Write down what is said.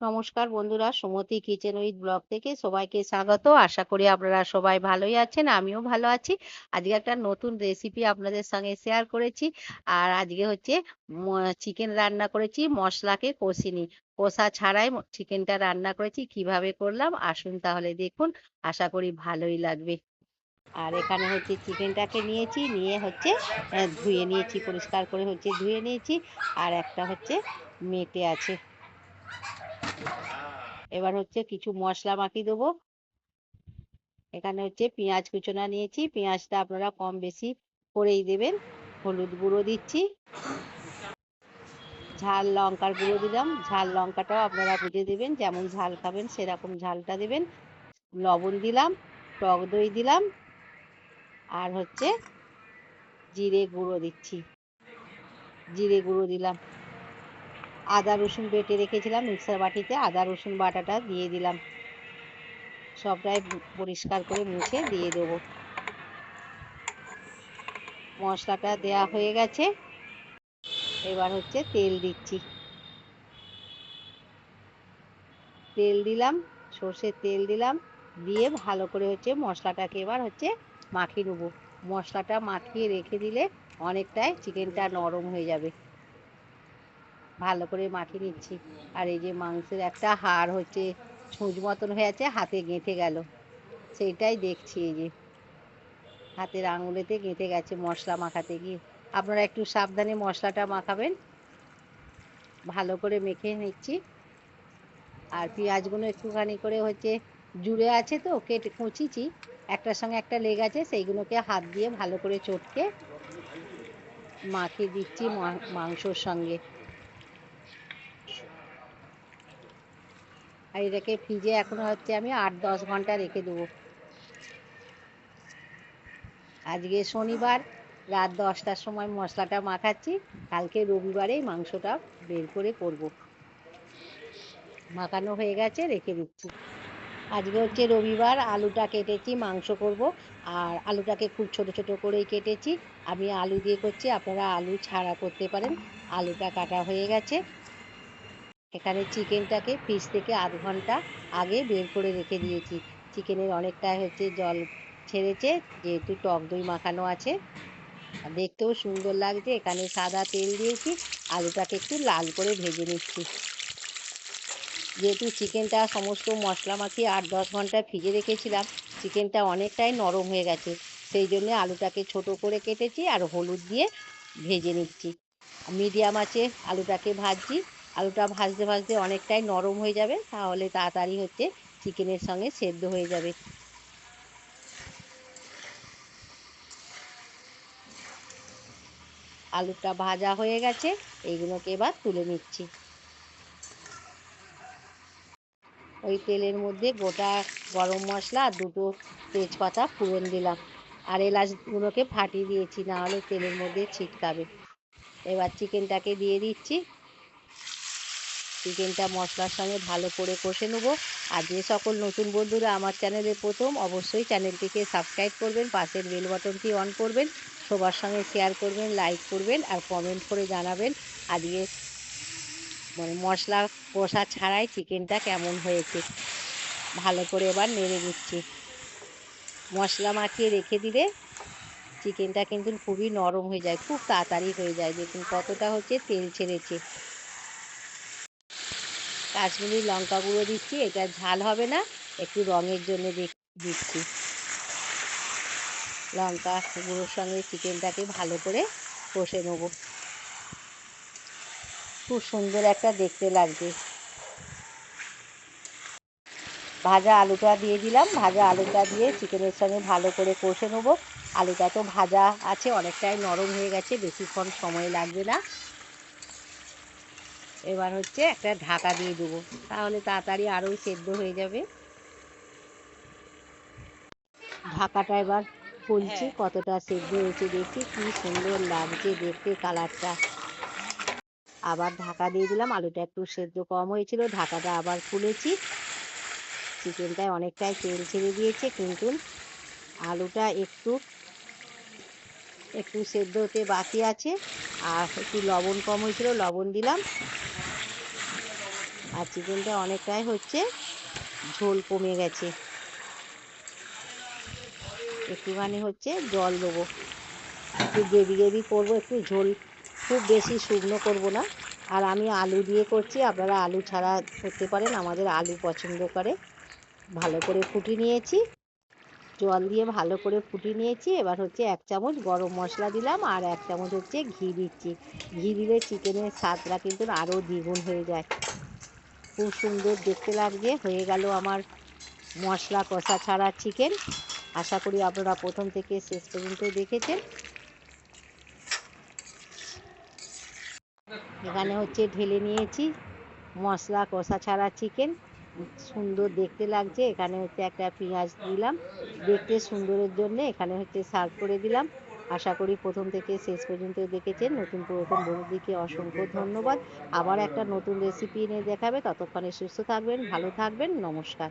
নমস্কার বন্ধুরা, সুমতি kitchen with blog থেকে সবাইকে স্বাগত। আশা করি আপনারা সবাই ভালোই আছেন, আমিও ভালো আছি। আজকে একটা নতুন রেসিপি আপনাদের সঙ্গে শেয়ার করেছি। আর আজকে হচ্ছে চিকেন রান্না করেছি, মশলাকে কষিনি, কষা ছাড়াই চিকেনটা রান্না করেছি। কিভাবে করলাম আসুন তাহলে দেখুন, আশা করি ভালোই লাগবে। আর এখানে হচ্ছে চিকেনটাকে নিয়েছি, নিয়ে হচ্ছে ধুয়ে নিয়েছি, পরিষ্কার করে হচ্ছে ধুয়ে নিয়েছি। আর একটা হচ্ছে মেটে আছে। এবার হচ্ছে কিছু মশলা মাখিয়ে দেবো। এখানে হচ্ছে পেঁয়াজ কুচোনা নিয়েছি, পেঁয়াজটা আপনারা কম বেশি করেই দেবেন। হলুদ গুঁড়ো দিচ্ছি, ঝাল লঙ্কার গুঁড়ো দিলাম, ঝাল লঙ্কাটাও আপনারা বুঝে দেবেন, যেমন ঝাল খাবেন সেরকম ঝালটা দেবেন। লবণ দিলাম, টক দই দিলাম, আর হচ্ছে জিরে গুঁড়ো দিচ্ছি, জিরে গুঁড়ো দিলাম। আদা রসুন বেটে রেখেছিলাম মিক্সার বাটিতে, আদা রসুন বাটাটা দিয়ে দিলাম। সবটাই পরিষ্কার করে মুছে দিয়ে দেবো। মশলাটা দেয়া হয়ে গেছে। এবার হচ্ছে তেল দিচ্ছি, তেল দিলাম, সর্ষের তেল দিলাম, দিয়ে ভালো করে হচ্ছে মশলাটাকে এবার হচ্ছে মাখিয়ে নেবো। মশলাটা মাখিয়ে রেখে দিলে অনেকটাই চিকেনটা নরম হয়ে যাবে। ভালো করে মাখিয়ে নিচ্ছি। আর এই যে মাংসের একটা হাড় হচ্ছে ছুঁচ মতন হয়ে আছে, হাতে গেঁথে গেল, সেইটাই দেখছি। এই যে হাতের আঙুলেতে গেঁথে গেছে মশলা মাখাতে গিয়ে। আপনারা একটু সাবধানে মশলাটা মাখাবেন। ভালো করে মেখে নিচ্ছি। আর পেঁয়াজগুলো একটুখানি করে হচ্ছে জুড়ে আছে তো, কেটে কুচিছি, একটার সঙ্গে একটা লেগে আছে, সেইগুলোকে হাত দিয়ে ভালো করে চটকে মাখিয়ে দিচ্ছি মাংসর সঙ্গে। আর এটাকে ফ্রিজে এখন হচ্ছে আমি 8-10 ঘন্টা রেখে দেবো। আজকে শনিবার, রাত 10টার সময় মশলাটা মাখাচ্ছি, কালকে রবিবারে মাংসটা বের করে করব। মাখানো হয়ে গেছে, রেখে দিচ্ছি। আজকে হচ্ছে রবিবার, আলুটা কেটেছি, মাংস করব। আর আলুটাকে খুব ছোট ছোট করেই কেটেছি। আমি আলু দিয়ে করছি, আপনারা আলু ছাড়া করতে পারেন। আলুটা কাটা হয়ে গেছে। এখানে চিকেনটাকে ফ্রিজ থেকে 1/2 ঘন্টা আগে বের করে রেখে দিয়েছি। চিকেনের অনেকটা হচ্ছে জল ছেড়েছে, যেহেতু টক দই মাখানো আছে। আর দেখতেও সুন্দর লাগছে। এখানে সাদা তেল দিয়েছি, আলুটাকে একটু লাল করে ভেজে নিচ্ছি। যেহেতু চিকেনটা সমস্ত মশলা মাখিয়ে 8-10 ঘন্টা ফ্রিজে রেখেছিলাম, চিকেনটা অনেকটাই নরম হয়ে গেছে। সেই জন্য আলুটাকে ছোট করে কেটেছি আর হলুদ দিয়ে ভেজে নিচ্ছি। মিডিয়াম আঁচে আলুটাকে ভাজছি। আলুটা ভাজতে ভাজতে অনেকটাই নরম হয়ে যাবে, তাহলে তাড়াতাড়ি হচ্ছে চিকেনের সঙ্গে সেদ্ধ হয়ে যাবে। আলুটা ভাজা হয়ে গেছে, এইগুলোকে এবার তুলে নিচ্ছি। ওই তেলের মধ্যে গোটা গরম মশলা আর 2টো তেজপাতা ফোড়ন দিলাম। আর এলাচগুলোকে ফাটিয়ে দিয়েছি, না হলে তেলের মধ্যে ছিটকাবে। এবার চিকেনটাকে দিয়ে দিচ্ছি। চিকেনটা মশলার সঙ্গে ভালো করে কষে নেবো। আর যে সকল নতুন বন্ধুরা আমার চ্যানেলে প্রথম, অবশ্যই চ্যানেলটিকে সাবস্ক্রাইব করবেন, পাশের বেল বাটনটি অন করবেন, সবার সঙ্গে শেয়ার করবেন, লাইক করবেন আর কমেন্ট করে জানাবেন আজকে মশলা কষা ছাড়াই চিকেনটা কেমন হয়েছে। ভালো করে এবার নেড়ে নিচ্ছি। মশলা মাখিয়ে রেখে দিলে চিকেনটা কিন্তু খুবই নরম হয়ে যায়, খুব তাড়াতাড়ি হয়ে যায়। দেখুন কতটা হচ্ছে তেল ছেড়েছে। কাশ্মীরি লঙ্কা গুঁড়ো দিচ্ছি, এটা ঝাল হবে না, একটু রঙের জন্য দিচ্ছি। লঙ্কা গুঁড়োর সঙ্গে চিকেনটাকে ভালো করে কষে নেব। খুব সুন্দর একটা দেখতে লাগবে। ভাজা আলুটা দিয়ে দিলাম, ভাজা আলুটা দিয়ে চিকেনের সঙ্গে ভালো করে কষে নেব। আলুটা তো ভাজা আছে, অনেকটাই নরম হয়ে গেছে, বেশিক্ষণ সময় লাগবে না। এবার হচ্ছে একটা ঢাকা দিয়ে দেবো, তাহলে তাড়াতাড়ি আরও সেদ্ধ হয়ে যাবে। ঢাকাটা এবার খুলছি, কতটা সেদ্ধ হয়েছে দেখছি, কি সুন্দর লাগছে দেখতে কালারটা। আবার ঢাকা দিয়ে দিলাম, আলুটা একটু সেদ্ধ কম হয়েছিল, ঢাকাটা আবার খুলেছি। চিকেনটায় অনেকটাই তেল ছেড়ে দিয়েছে, কিন্তু আলুটা একটু একটু সেদ্ধ হতে বাকি আছে। আর একটু লবণ কম হয়েছিল, লবণ দিলাম। আর চিকেনটা অনেকটাই হচ্ছে ঝোল কমে গেছে। একটুখানি হচ্ছে জল দেবো, একটু গ্রেভি গ্রেভি করবো, একটু ঝোল, খুব বেশি শুকনো করব না। আর আমি আলু দিয়ে করছি, আপনারা আলু ছাড়া করতে পারেন, আমাদের আলু পছন্দ করে। ভালো করে ফুটিয়ে নিয়েছি, জল দিয়ে ভালো করে ফুটিয়ে নিয়েছি। এবার হচ্ছে 1 চামচ গরম মশলা দিলাম আর 1 চামচ হচ্ছে ঘি দিচ্ছি। ঘি দিলে চিকেনের স্বাদটা কিন্তু আরও দ্বিগুণ হয়ে যায়। খুব সুন্দর দেখতে লাগছে। হয়ে গেল আমার মশলা কষা ছাড়া চিকেন। আশা করি আপনারা প্রথম থেকে শেষ পর্যন্ত দেখেছেন। এখানে হচ্ছে ঢেলে নিয়েছি মশলা কষা ছাড়া চিকেন। সুন্দর দেখতে লাগছে। এখানে হচ্ছে একটা পেঁয়াজ দিলাম দেখতে সুন্দরের জন্য, এখানে হচ্ছে সার্ভ করে দিলাম। আশা করি প্রথম থেকে শেষ পর্যন্ত দেখেছেন। নতুন পুরাতন বন্ধুদেরকে অসংখ্য ধন্যবাদ। আবার একটা নতুন রেসিপি এনে দেখাবে। ততক্ষণে সুস্থ থাকবেন, ভালো থাকবেন। নমস্কার।